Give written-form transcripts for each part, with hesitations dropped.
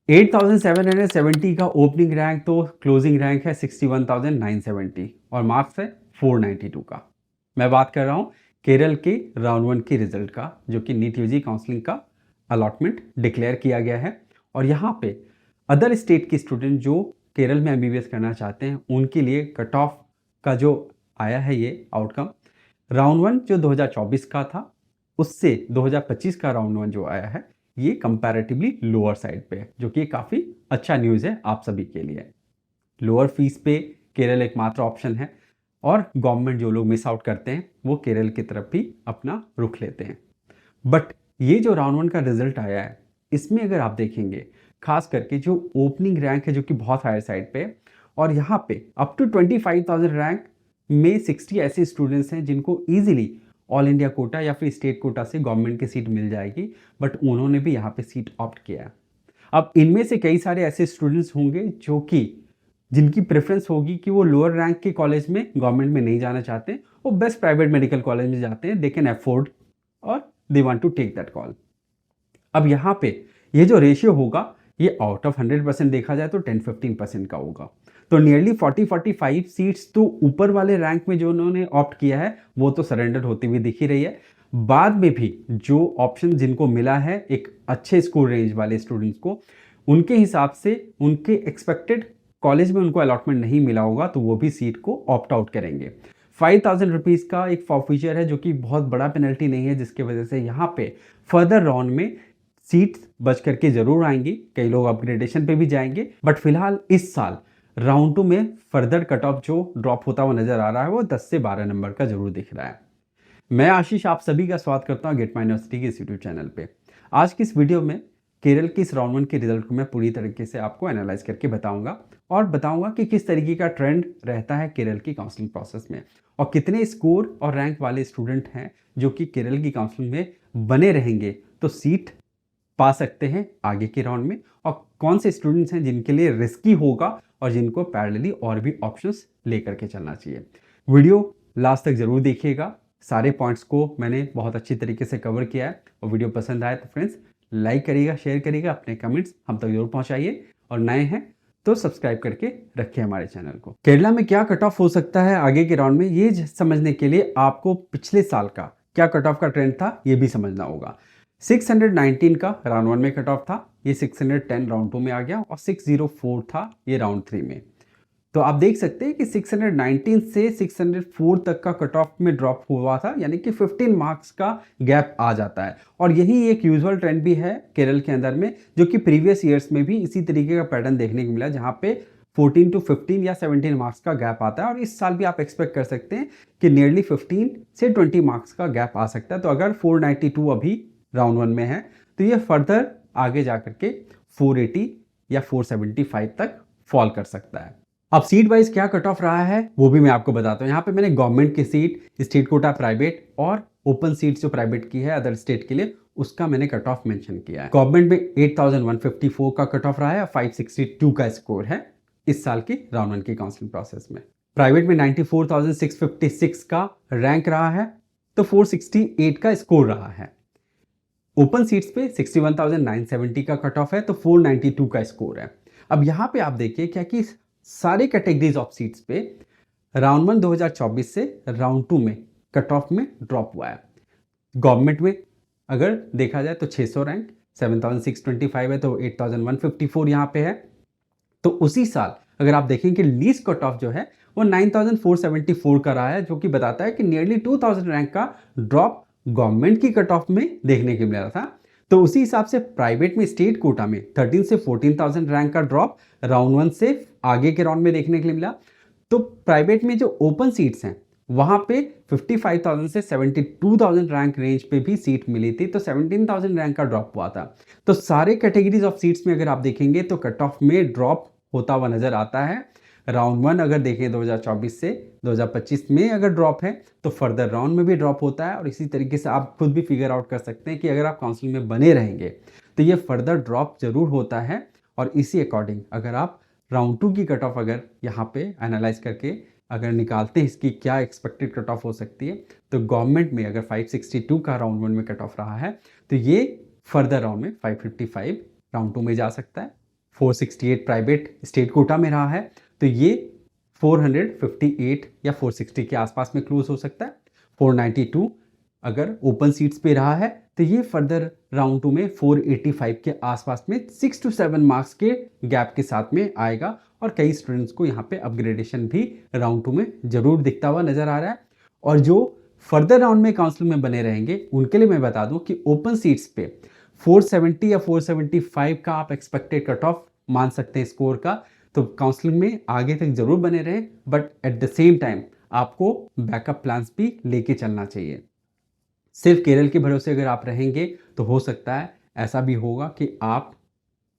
8,770 का opening rank, तो closing rank है 61,970 और मार्क्स है 492 का। मैं बात कर रहा हूँ केरल के राउंड 1 के रिजल्ट का, जो कि नीट यूजी काउंसलिंग का अलॉटमेंट डिक्लेयर किया गया है। और यहाँ पे अदर स्टेट के स्टूडेंट जो केरल में एमबीबीएस करना चाहते हैं उनके लिए कट ऑफ का जो आया है ये आउटकम, राउंड 1 जो 2024 का था उससे 2025 का राउंड 1 जो आया है ये कंपैरेटिवली लोअर साइड पे है, जो कि काफ़ी अच्छा न्यूज़ है आप सभी के लिए। लोअर फीस पे केरल एकमात्र ऑप्शन है और गवर्नमेंट जो लोग मिस आउट करते हैं वो केरल की तरफ भी अपना रुख लेते हैं। बट ये जो राउंड 1 का रिजल्ट आया है इसमें अगर आप देखेंगे खास करके जो ओपनिंग रैंक है जो कि बहुत हायर साइड पे है, और यहाँ पे अप टू 25,000 रैंक में 60 ऐसे स्टूडेंट्स हैं जिनको ईजिली ऑल इंडिया कोटा या फिर स्टेट कोटा से गवर्नमेंट की सीट मिल जाएगी, बट उन्होंने भी यहाँ पे सीट ऑप्ट किया है। अब इनमें से कई सारे ऐसे स्टूडेंट्स होंगे जो कि जिनकी प्रेफरेंस होगी कि वो लोअर रैंक के कॉलेज में गवर्नमेंट में नहीं जाना चाहते, वो बेस्ट प्राइवेट मेडिकल कॉलेज में जाते हैं, दे कैन अफोर्ड और they want to take that call. अब यहाँ पे ये जो रेशियो होगा ये आउट ऑफ 100% देखा जाए तो 10-15% का होगा। तो नियरली 40-45 सीट्स तो ऊपर वाले रैंक में जो उन्होंने ऑप्ट किया है वो तो सरेंडर होती हुई दिख ही रही है। बाद में भी जो ऑप्शन जिनको मिला है एक अच्छे स्कोर रेंज वाले स्टूडेंट्स को, उनके हिसाब से उनके एक्सपेक्टेड कॉलेज में उनको अलॉटमेंट नहीं मिला होगा तो वो भी सीट को ऑप्ट आउट करेंगे। 5,000 रुपीज़ का एक फॉरफीचर है जो कि बहुत बड़ा पेनल्टी नहीं है, जिसकी वजह से यहाँ पे फर्दर राउंड में सीट्स बच करके जरूर आएंगी, कई लोग अपग्रेडेशन पे भी जाएंगे। बट फिलहाल इस साल राउंड 2 में फर्दर कट ऑफ जो ड्रॉप होता हुआ नजर आ रहा है वो 10 से 12 नंबर का जरूर दिख रहा है। मैं आशीष आप सभी का स्वागत करता हूँ गेट माय यूनिवर्सिटी के इस यूट्यूब चैनल पे। आज की इस वीडियो में केरल की इस राउंड 1 के रिजल्ट को मैं पूरी तरीके से आपको एनालाइज करके बताऊंगा और बताऊंगा कि किस तरीके का ट्रेंड रहता है केरल की काउंसलिंग प्रोसेस में और कितने स्कोर और रैंक वाले स्टूडेंट हैं जो कि केरल की काउंसलिंग में बने रहेंगे तो सीट पा सकते हैं आगे के राउंड में, और कौन से स्टूडेंट्स हैं जिनके लिए रिस्की होगा और जिनको पैरेलली और भी ऑप्शंस लेकर के चलना चाहिए। वीडियो लास्ट तक जरूर देखिएगा, सारे पॉइंट्स को मैंने बहुत अच्छी तरीके से कवर किया है। और वीडियो पसंद आए तो फ्रेंड्स लाइक करिएगा, शेयर करिएगा, अपने कमेंट्स हम तक जरूर पहुंचाइए और नए हैं तो सब्सक्राइब करके रखिए हमारे चैनल को। केरला में क्या कट ऑफ हो सकता है आगे के राउंड में ये समझने के लिए आपको पिछले साल का क्या कट ऑफ का ट्रेंड था ये भी समझना होगा। 619 का राउंड 1 में कट ऑफ था, ये 610 राउंड 2 में आ गया और 604 था ये राउंड 3 में। तो आप देख सकते हैं कि 619 से 604 तक का कट ऑफ में ड्रॉप हुआ था, यानी कि 15 मार्क्स का गैप आ जाता है। और यही एक यूजुअल ट्रेंड भी है केरल के अंदर में, जो कि प्रीवियस ईयर्स में भी इसी तरीके का पैटर्न देखने को मिला, जहां पे 14 to 15 या 17 मार्क्स का गैप आता है। और इस साल भी आप एक्सपेक्ट कर सकते हैं कि नियरली 15 से 20 मार्क्स का गैप आ सकता है। तो अगर 492 अभी राउंड 1 में है तो ये फर्दर आगे जाकर के 480 या 475 तक फॉल कर सकता है। अब सीट वाइज क्या कट ऑफ रहा है वो भी मैं आपको बताता हूँ। यहाँ पे मैंने गवर्नमेंट की सीट, स्टेट कोटा प्राइवेट और ओपन सीट जो प्राइवेट की है अदर स्टेट के लिए, उसका मैंने कट ऑफ मेंशन किया है। गवर्नमेंट में 8,154 का कट ऑफ रहा है, 562 का स्कोर है इस साल की राउंड 1 की काउंसलिंग प्रोसेस में। प्राइवेट में 94,656 का रैंक रहा है तो 468 का स्कोर रहा है। ओपन सीट्स पे 61,970 का कट ऑफ है तो 492 का स्कोर है। अब यहां पे आप देखिए क्या कि सारे कैटेगरीज ऑफ सीट्स पे राउंड 1 2024 से राउंड 2 में कट ऑफ में ड्रॉप हुआ है। गवर्नमेंट में अगर देखा जाए तो 600 रैंक 7,625 है तो 8,154 यहां पे है। तो उसी साल अगर आप देखें कि लीस्ट कट ऑफ जो है वो 9,474 का रहा है, जो कि बताता है कि नियरली 2,000 रैंक का ड्रॉप गवर्नमेंट की कट ऑफ में देखने को मिला था। तो उसी हिसाब से प्राइवेट में स्टेट कोटा में 13 से 14,000 रैंक का ड्रॉप राउंड 1 से आगे के राउंड में देखने के लिए मिला। तो प्राइवेट में जो ओपन सीट्स हैं वहां पे 55,000 से 72,000 रैंक रेंज पे भी सीट मिली थी, तो 17,000 रैंक का ड्रॉप हुआ था। तो सारे कैटेगरीज ऑफ सीट्स में अगर आप देखेंगे तो कट ऑफ में ड्रॉप होता हुआ नजर आता है। राउंड 1 अगर देखें 2024 से 2025 में अगर ड्रॉप है तो फर्दर राउंड में भी ड्रॉप होता है। और इसी तरीके से आप खुद भी फिगर आउट कर सकते हैं कि अगर आप काउंसलिंग में बने रहेंगे तो ये फर्दर ड्रॉप जरूर होता है। और इसी अकॉर्डिंग अगर आप राउंड 2 की कट ऑफ अगर यहाँ पे एनालाइज करके अगर निकालते हैं इसकी क्या एक्सपेक्टेड कट ऑफ हो सकती है, तो गवर्नमेंट में अगर 562 का राउंड 1 में कट ऑफ रहा है तो ये फर्दर राउंड में 555 राउंड 2 में जा सकता है। 468 प्राइवेट स्टेट कोटा में रहा है, तो ये 458 या 460 के आसपास में क्लोज हो सकता है। 492 अगर ओपन सीट्स पे रहा है तो ये फर्दर राउंड 2 में 485 के आसपास में 6 to 7 मार्क्स के गैप के साथ में आएगा, और कई स्टूडेंट्स को यहाँ पे अपग्रेडेशन भी राउंड 2 में जरूर दिखता हुआ नजर आ रहा है। और जो फर्दर राउंड में काउंसलिंग में बने रहेंगे उनके लिए मैं बता दूं कि ओपन सीट्स पे 470 या 475 का आप एक्सपेक्टेड कट ऑफ मान सकते हैं स्कोर का, तो काउंसलिंग में आगे तक जरूर बने रहें, but at the same time आपको बैकअप प्लान्स भी लेके चलना चाहिए। सिर्फ केरल के भरोसे अगर आप रहेंगे तो हो सकता है ऐसा भी होगा कि आप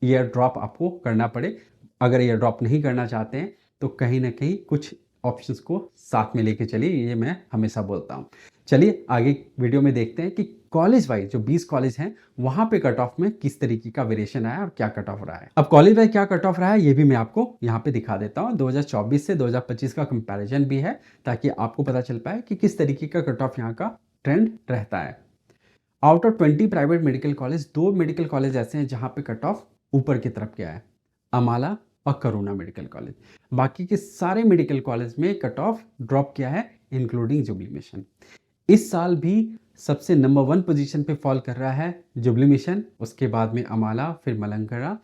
ईयर ड्रॉप आपको करना पड़े। अगर ईयर ड्रॉप नहीं करना चाहते हैं तो कहीं ना कहीं कुछ ऑप्शंस को साथ में लेके चलिए, ये मैं हमेशा बोलता हूँ। चलिए आगे वीडियो में देखते हैं कि कॉलेज वाइज जो 20 कॉलेज हैं वहां पे कट ऑफ में किस तरीके का वेरिएशन आया और क्या कट ऑफ रहा है। अब कॉलेज वाइज क्या कट ऑफ रहा है ये भी मैं आपको यहाँ पे दिखा देता हूँ। 2024 से 2025 का कंपैरिजन भी है ताकि आपको पता चल पाए कि किस तरीके का कट ऑफ यहाँ का ट्रेंड रहता है। Out of 20 private medical college 2 medical college ऐसे हैं जहाँ पे कट ऑफ ऊपर की तरफ गया है, अमाला और करुणा मेडिकल कॉलेज। बाकी के सारे मेडिकल कॉलेज में कट ऑफ ड्रॉप किया है इंक्लूडिंग जुबली मिशन। इस साल भी सबसे नंबर 1 पोजीशन पे फॉल कर रहा है जुबली मिशन, उसके बाद में अमाला, फिर मलंकरा,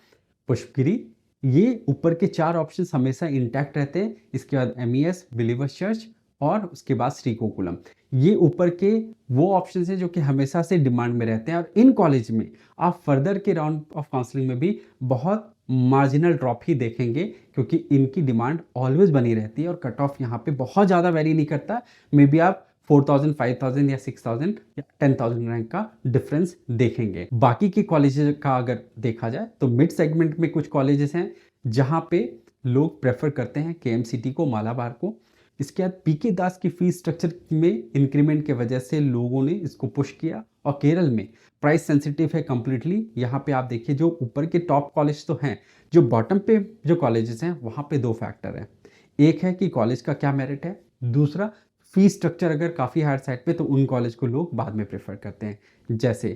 पुष्पगिरी। ये ऊपर के 4 ऑप्शंस हमेशा इंटैक्ट रहते हैं। इसके बाद MES, बिलीवर्स चर्च और उसके बाद श्रीगोकुलम। ये ऊपर के वो ऑप्शंस हैं जो कि हमेशा से डिमांड में रहते हैं, और इन कॉलेज में आप फर्दर के राउंड ऑफ काउंसलिंग में भी बहुत मार्जिनल ड्रॉप ही देखेंगे, क्योंकि इनकी डिमांड ऑलवेज बनी रहती है और कट ऑफ यहाँ पे बहुत ज़्यादा वेरी नहीं करता। मे बी आप 4000, 5000 या 6000 या 10,000 रैंक का डिफरेंस देखेंगे। बाकी के कॉलेजेस का अगर देखा जाए तो मिड सेगमेंट में कुछ कॉलेजेस हैं जहाँ पे लोग प्रेफर करते हैं KMCT को, मालाबार को। इसके बाद PK दास की फीस स्ट्रक्चर में इंक्रीमेंट के वजह से लोगों ने इसको पुश किया, और केरल में प्राइस सेंसिटिव है कम्प्लीटली। यहाँ पे आप देखिए जो ऊपर के टॉप कॉलेज तो हैं, जो बॉटम पे जो कॉलेजेस हैं वहाँ पे 2 फैक्टर हैं। एक है कि कॉलेज का क्या मेरिट है, दूसरा फीस स्ट्रक्चर अगर काफ़ी हायर साइड पे तो उन कॉलेज को लोग बाद में प्रेफर करते हैं। जैसे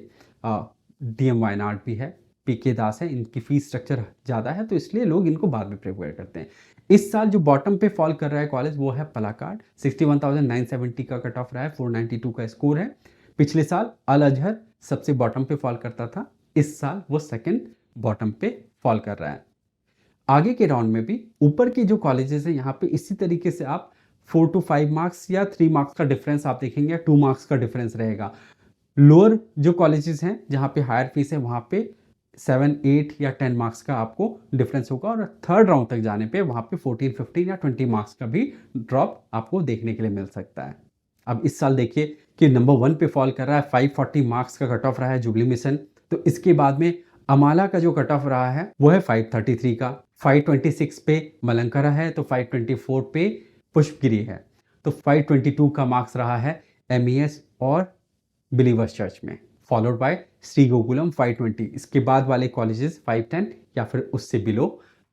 DM वायनाड भी है, PK दास है, इनकी फीस स्ट्रक्चर ज़्यादा है तो इसलिए लोग इनको बाद में प्रेफर करते हैं। इस साल जो बॉटम पे फॉल कर रहा है कॉलेज वो है पलाकाड। 61,970 का कट ऑफ रहा है, 492 का स्कोर है। पिछले साल अल अजहर सबसे बॉटम पे फॉल करता था, इस साल वो सेकंड बॉटम पे फॉल कर रहा है। आगे के राउंड में भी ऊपर के जो कॉलेजेस हैं यहाँ पे इसी तरीके से आप 4 to 5 मार्क्स या 3 मार्क्स का डिफरेंस आप देखेंगे, 2 मार्क्स का डिफरेंस रहेगा। लोअर जो कॉलेजेस हैं जहाँ पे हायर फीस है वहाँ पे 7, 8 या 10 मार्क्स का आपको डिफरेंस होगा, और थर्ड राउंड तक जाने पे वहाँ पे 14, 15 या 20 मार्क्स का भी ड्रॉप आपको देखने के लिए मिल सकता है। अब इस साल देखिए कि नंबर 1 पे फॉल कर रहा है, 540 मार्क्स का कट ऑफ रहा है जुबली मिशन। तो इसके बाद में अमाला का जो कट ऑफ रहा है वो है 533 का, 526 पे मलंकरा है, तो 524 पे पुष्पगिरी है, तो 522 का मार्क्स रहा है MES और बिलीवर्स चर्च में, फॉलोड बाय श्री गोकुलम 520। इसके बाद वाले कॉलेजेस 510 या फिर उससे बिलो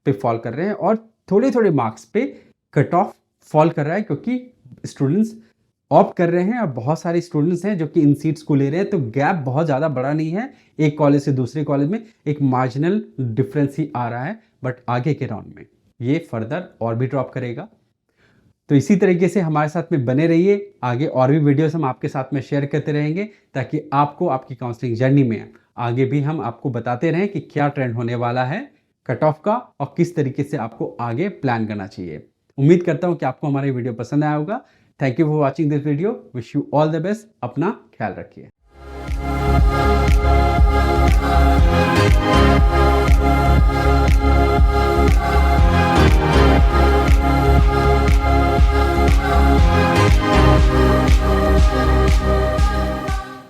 पे फॉल कर रहे हैं, और थोड़े थोड़े मार्क्स पे कट ऑफ फॉल कर रहा है क्योंकि स्टूडेंट्स ऑप्ट कर रहे हैं और बहुत सारे स्टूडेंट्स हैं जो कि इन सीट्स को ले रहे हैं। तो गैप बहुत ज़्यादा बड़ा नहीं है, एक कॉलेज से दूसरे कॉलेज में एक मार्जिनल डिफरेंस ही आ रहा है, बट आगे के राउंड में ये फर्दर और भी ड्रॉप करेगा। तो इसी तरीके से हमारे साथ में बने रहिए, आगे और भी वीडियोस हम आपके साथ में शेयर करते रहेंगे ताकि आपको आपकी काउंसलिंग जर्नी में आगे भी हम आपको बताते रहें कि क्या ट्रेंड होने वाला है कट ऑफ का और किस तरीके से आपको आगे प्लान करना चाहिए। उम्मीद करता हूं कि आपको हमारी वीडियो पसंद आया होगा। Thank you for watching this video. Wish you all the best. अपना ख्याल रखिए।